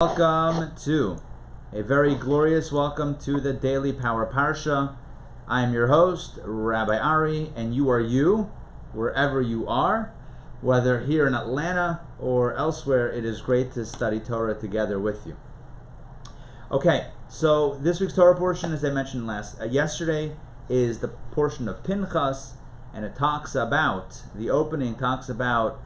Welcome to a very glorious welcome to the Daily Power Parsha. I am your host, Rabbi Ari, and you are you, wherever you are, whether here in Atlanta or elsewhere. It is great to study Torah together with you. Okay, so this week's Torah portion, as I mentioned yesterday, is the portion of Pinchas, and it talks about, the opening talks about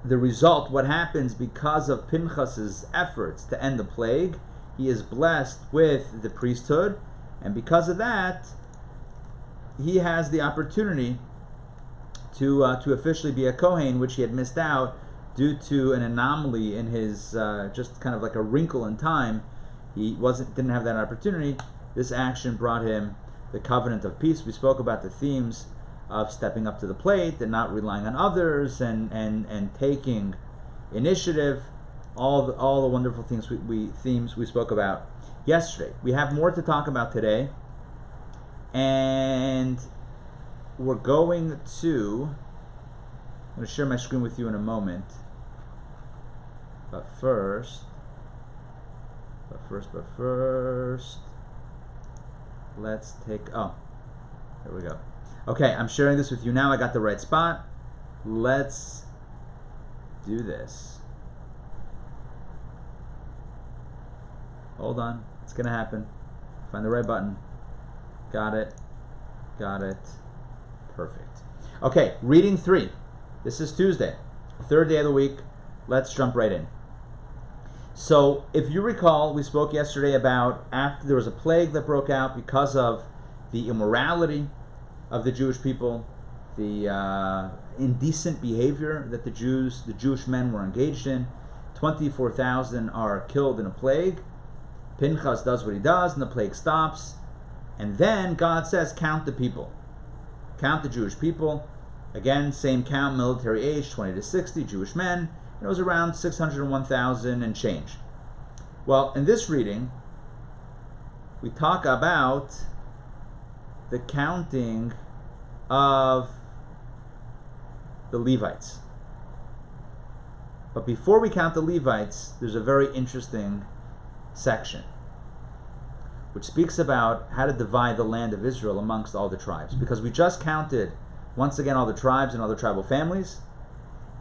the result, what happens because of Pinchas's efforts to end the plague. He is blessed with the priesthood, and because of that, he has the opportunity to officially be a Kohen, which he had missed out due to an anomaly in his, just kind of like a wrinkle in time. He didn't have that opportunity. This action brought him the covenant of peace. We spoke about the themes of stepping up to the plate and not relying on others and taking initiative, all the wonderful things themes we spoke about yesterday. We have more to talk about today, and we're going to, I'm going to share my screen with you in a moment, but first, let's take, there we go. Okay, I'm sharing this with you now. I got the right spot. Let's do this. Hold on. It's going to happen. Find the right button. Got it. Perfect. Okay, reading 3. This is Tuesday, third day of the week. Let's jump right in. So, if you recall, we spoke yesterday about after there was a plague that broke out because of the immorality of the Jewish people, the indecent behavior that the Jewish men were engaged in. 24,000 are killed in a plague. Pinchas does what he does, and the plague stops. And then God says, count the people. Count the Jewish people. Again, same count, military age, 20 to 60, Jewish men. And it was around 601,000 and change. Well, in this reading, we talk about the counting of the Levites. But before we count the Levites, there's a very interesting section which speaks about how to divide the land of Israel amongst all the tribes. Because we just counted, once again, all the tribes and all the tribal families,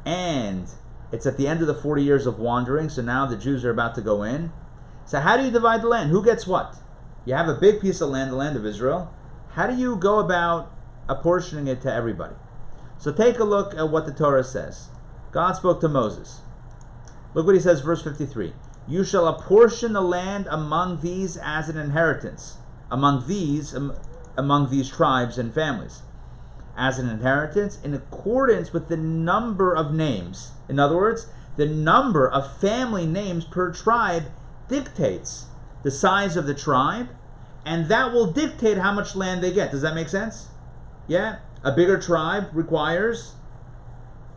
and it's at the end of the 40 years of wandering, so now the Jews are about to go in. So how do you divide the land? Who gets what? You have a big piece of land, the land of Israel. How do you go about apportioning it to everybody? So take a look at what the Torah says. God spoke to Moses. Look what he says, verse 53. You shall apportion the land among these as an inheritance, among these tribes and families, as an inheritance in accordance with the number of names. In other words, the number of family names per tribe dictates the size of the tribe, and that will dictate how much land they get. Does that make sense? Yeah? A bigger tribe requires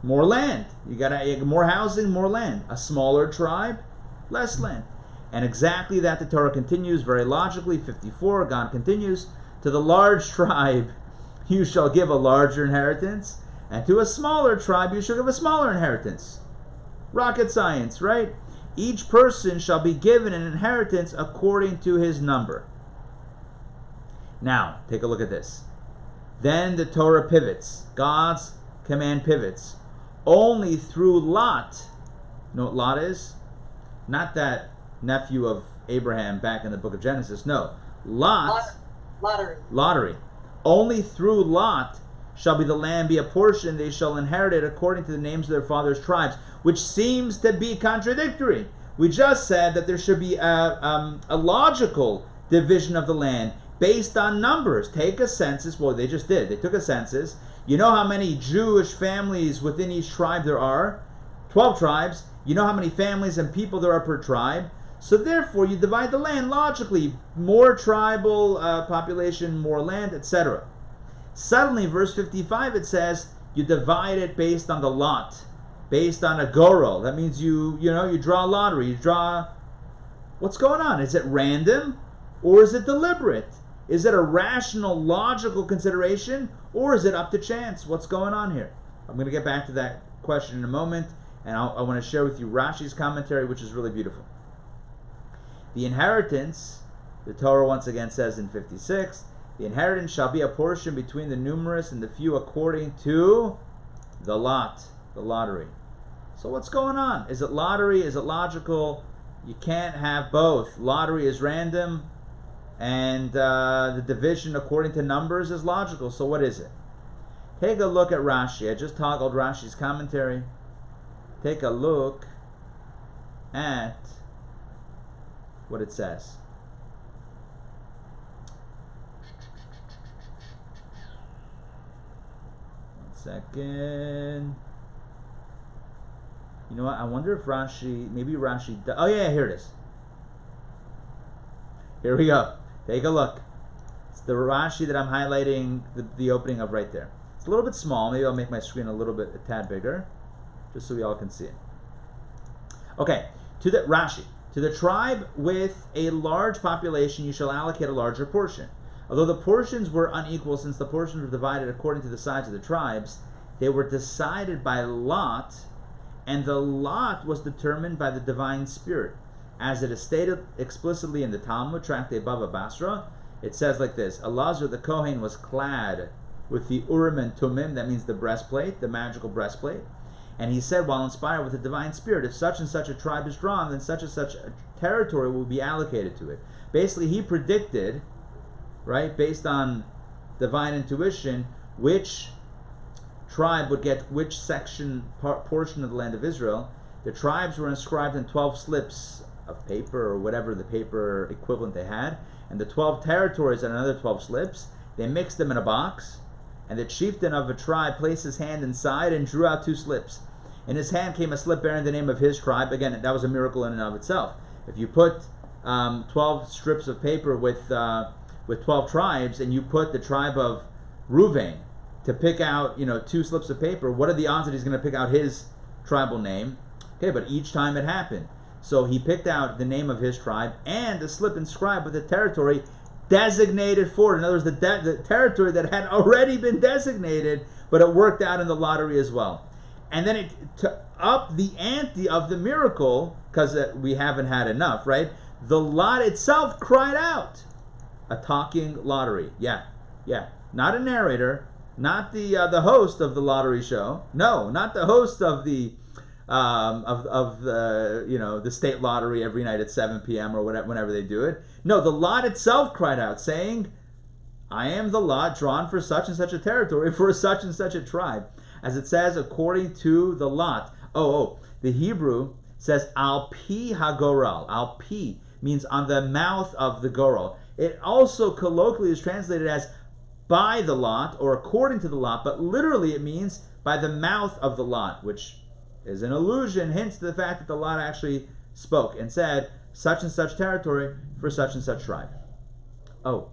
more land. You got more housing, more land. A smaller tribe, less land. And exactly that the Torah continues very logically. 54, God continues, to the large tribe you shall give a larger inheritance, and to a smaller tribe you shall give a smaller inheritance. Rocket science, right? Each person shall be given an inheritance according to his number. Now, take a look at this. Then the Torah pivots. God's command pivots. Only through Lot. You know what Lot is? Not that nephew of Abraham back in the book of Genesis. No. Lot. Lottery. Only through Lot shall the land be apportioned. They shall inherit it according to the names of their fathers' tribes. Which seems to be contradictory. We just said that there should be a logical division of the land based on numbers. Take a census. Well, they just did. They took a census. You know how many Jewish families within each tribe there are? 12 tribes. You know how many families and people there are per tribe. So therefore, you divide the land logically. More tribal population, more land, etc. Suddenly, verse 55, it says, you divide it based on the lot. Based on a gorel. That means you draw a lottery. You draw... What's going on? Is it random? Or is it deliberate? Is it a rational, logical consideration, or is it up to chance? What's going on here? I'm going to get back to that question in a moment. And I want to share with you Rashi's commentary, which is really beautiful. The inheritance, the Torah once again says in 56, the inheritance shall be a portion between the numerous and the few according to the lot, the lottery. So what's going on? Is it lottery? Is it logical? You can't have both. Lottery is random, and the division according to numbers is logical. So what is it? Take a look at Rashi. I just toggled Rashi's commentary. Take a look at what it says. One second. You know what? I wonder if Rashi, maybe Rashi, oh yeah, here it is. Here we go. Take a look. It's the Rashi that I'm highlighting the opening of right there. It's a little bit small. Maybe I'll make my screen a tad bigger, just so we all can see it. Okay, to the Rashi. To the tribe with a large population, you shall allocate a larger portion. Although the portions were unequal, since the portions were divided according to the size of the tribes, they were decided by lot, and the lot was determined by the divine spirit. As it is stated explicitly in the Talmud, Tractate Bava Basra, it says like this: Elazar the Kohen was clad with the Urim and Tumim, that means the breastplate, the magical breastplate. And he said, while inspired with the divine spirit, if such and such a tribe is drawn, then such and such a territory will be allocated to it. Basically, he predicted, right, based on divine intuition, which tribe would get which portion of the land of Israel. The tribes were inscribed in 12 slips of paper, or whatever the paper equivalent they had, and the 12 territories on another 12 slips. They mixed them in a box, and the chieftain of a tribe placed his hand inside and drew out 2 slips. In his hand came a slip bearing the name of his tribe. Again, that was a miracle in and of itself. If you put 12 strips of paper with 12 tribes, and you put the tribe of Reuven to pick out 2 slips of paper, what are the odds that he's going to pick out his tribal name? Okay, but each time it happened. So he picked out the name of his tribe and a slip inscribed with the territory designated for it. In other words, the territory that had already been designated, but it worked out in the lottery as well. And then to up the ante of the miracle, because we haven't had enough, right? The lot itself cried out. A talking lottery. Yeah. Not a narrator, not the host of the lottery show. No, not the host of the the state lottery every night at 7 p.m. or whenever they do it. No, the lot itself cried out, saying, I am the lot drawn for such and such a territory, for such and such a tribe. As it says, according to the lot. The Hebrew says, al pi hagoral. Al pi means on the mouth of the goral. It also colloquially is translated as by the lot, or according to the lot, but literally it means by the mouth of the lot, which is an allusion, hints to the fact that the lot actually spoke and said, such and such territory for such and such tribe. Oh,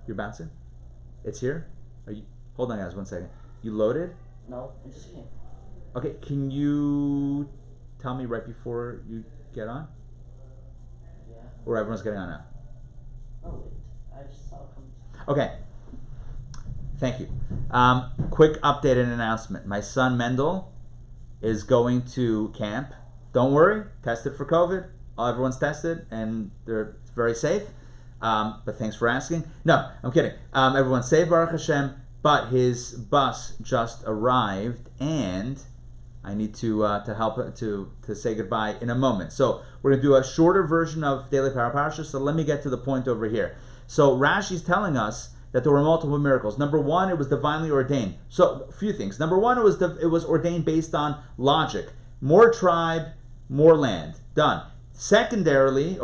you're bouncing? It's here? Hold on, guys, 1 second. You loaded? No, it just came. Okay, can you tell me right before you get on? Yeah. Or everyone's getting on now? Oh, I just saw it come. Okay. Thank you. Quick update and announcement. My son Mendel is going to camp. Don't worry, tested for COVID. Everyone's tested and they're very safe. But thanks for asking. No, I'm kidding. Everyone's safe, Baruch Hashem. But his bus just arrived, and I need to help to say goodbye in a moment. So we're going to do a shorter version of Daily Parsha. So let me get to the point over here. So Rashi's telling us that there were multiple miracles. Number one, it was divinely ordained. So a few things. Number one, it was ordained based on logic. More tribe, more land. Done. Secondly, it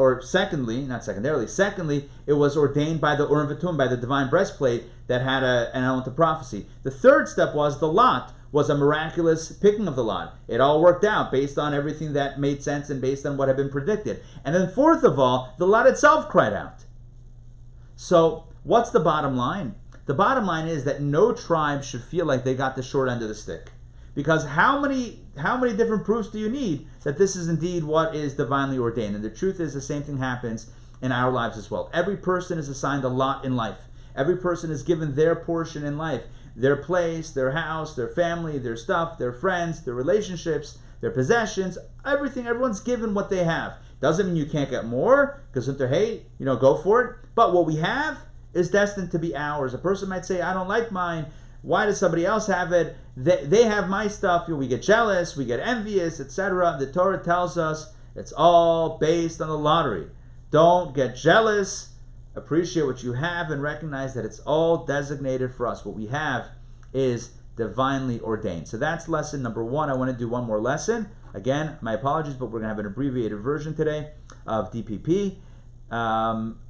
was ordained by the Urim V'Tumim, by the divine breastplate that had an element of prophecy. The third step was the lot was a miraculous picking of the lot. It all worked out based on everything that made sense and based on what had been predicted. And then fourth of all, the lot itself cried out. So what's the bottom line? The bottom line is that no tribe should feel like they got the short end of the stick. Because how many different proofs do you need that this is indeed what is divinely ordained? And the truth is the same thing happens in our lives as well. Every person is assigned a lot in life. Every person is given their portion in life. Their place, their house, their family, their stuff, their friends, their relationships, their possessions, everything. Everyone's given what they have. Doesn't mean you can't get more, because hey, go for it. But what we have is destined to be ours. A person might say, I don't like mine. Why does somebody else have it? They have my stuff. We get jealous, we get envious, etc. The Torah tells us it's all based on the lottery. Don't get jealous. Appreciate what you have and recognize that it's all designated for us. What we have is divinely ordained. So that's lesson number 1. I want to do one more lesson. Again, my apologies, but we're going to have an abbreviated version today of DPP.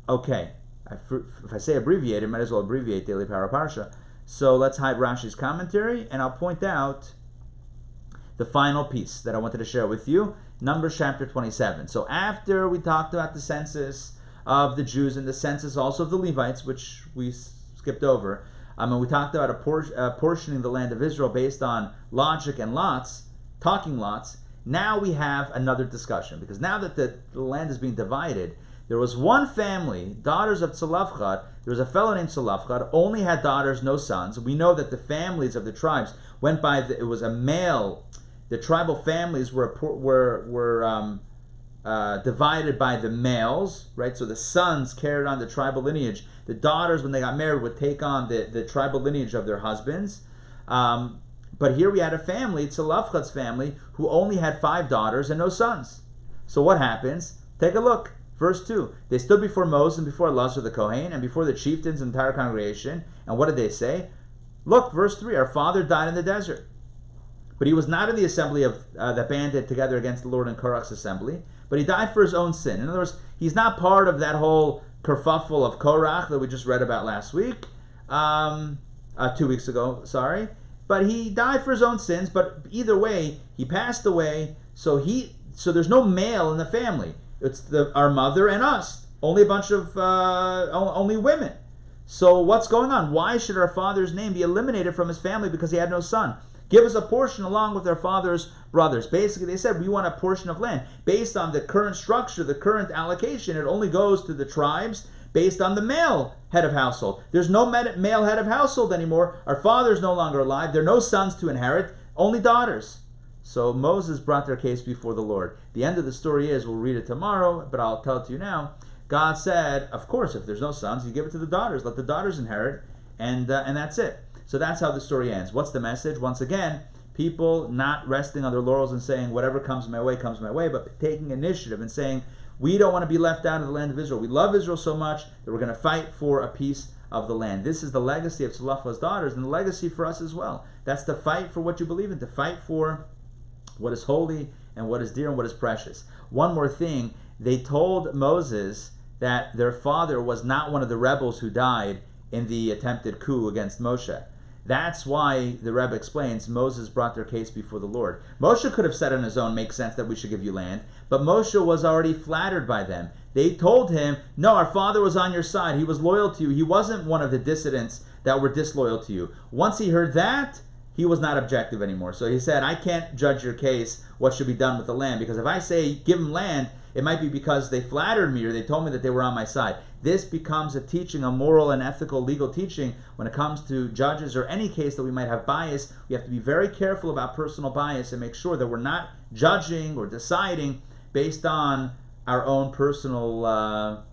Okay. If I say abbreviated, might as well abbreviate Daily Power Parsha. So let's hide Rashi's commentary, and I'll point out the final piece that I wanted to share with you. Numbers chapter 27. So after we talked about the census of the Jews and the census also of the Levites, which we skipped over, and we talked about portioning the land of Israel based on logic and lots, talking lots. Now we have another discussion, because now that the land is being divided, there was one family, daughters of Tzalafchad. There was a fellow named Tzalafchad, only had daughters, no sons. We know that the families of the tribes went by, it was a male, the tribal families were divided by the males, right? So the sons carried on the tribal lineage. The daughters, when they got married, would take on the tribal lineage of their husbands. But here we had a family, Tzalafchad's family, who only had 5 daughters and no sons. So what happens? Take a look. Verse 2. They stood before Moses and before Elazar the Kohen and before the chieftains and the entire congregation. And what did they say? Look, verse 3. Our father died in the desert. But he was not in the assembly of that banded together against the Lord in Korach's assembly. But he died for his own sin. In other words, he's not part of that whole kerfuffle of Korach that we just read about last week. 2 weeks ago, sorry. But he died for his own sins. But either way, he passed away. So there's no male in the family. It's our mother and us. Only a bunch of only women. So what's going on? Why should our father's name be eliminated from his family because he had no son? Give us a portion along with our father's brothers. Basically, they said, we want a portion of land. Based on the current structure, the current allocation, it only goes to the tribes based on the male head of household. There's no male head of household anymore. Our father's no longer alive. There are no sons to inherit, only daughters. So Moses brought their case before the Lord. The end of the story is, we'll read it tomorrow, but I'll tell it to you now. God said, of course, if there's no sons, you give it to the daughters. Let the daughters inherit, and that's it. So that's how the story ends. What's the message? Once again, people not resting on their laurels and saying, whatever comes my way, but taking initiative and saying, we don't want to be left out of the land of Israel. We love Israel so much that we're going to fight for a piece of the land. This is the legacy of Tzalafchad's daughters, and the legacy for us as well. That's to fight for what you believe in, to fight for what is holy and what is dear and what is precious. One more thing, they told Moses that their father was not one of the rebels who died in the attempted coup against Moshe. That's why the Rebbe explains Moses brought their case before the Lord. Moshe could have said on his own, makes sense that we should give you land, but Moshe was already flattered by them. They told him, no, our father was on your side. He was loyal to you. He wasn't one of the dissidents that were disloyal to you. Once he heard that, he was not objective anymore. So he said, I can't judge your case, what should be done with the land, because if I say give him land, it might be because they flattered me or they told me that they were on my side. This becomes a teaching, a moral and ethical legal teaching when it comes to judges or any case that we might have bias. We have to be very careful about personal bias and make sure that we're not judging or deciding based on our own personal,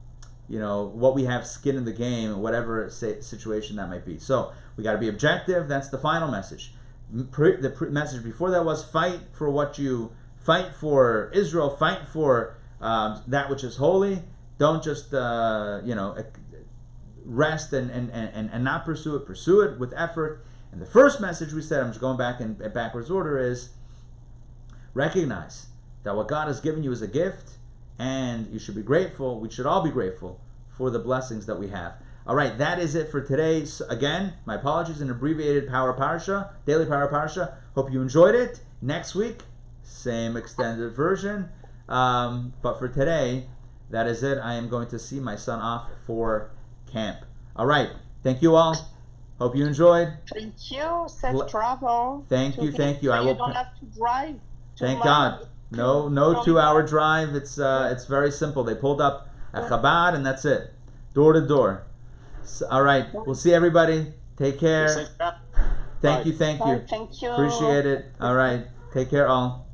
what we have skin in the game, whatever situation that might be. So we got to be objective. That's the final message. The message before that was fight for what you fight for Israel, fight for that which is holy. Don't just rest and not pursue it. Pursue it with effort. And the first message we said, I'm just going back in backwards order, is recognize that what God has given you is a gift, and you should be grateful. We should all be grateful for the blessings that we have. All right, that is it for today. So again, my apologies, an abbreviated Power Parsha, Daily Power Parsha. Hope you enjoyed it. Next week, same extended version. But for today, that is it. I am going to see my son off for camp. All right, thank you all. Hope you enjoyed. Thank you. Safe travel. Thank you. So you don't have to drive. Thank God. No 2-hour drive. It's very simple. They pulled up at Chabad and that's it. Door to door. So, all right. We'll see everybody. Take care. Thank you. Thank you. Appreciate it. All right. Take care all.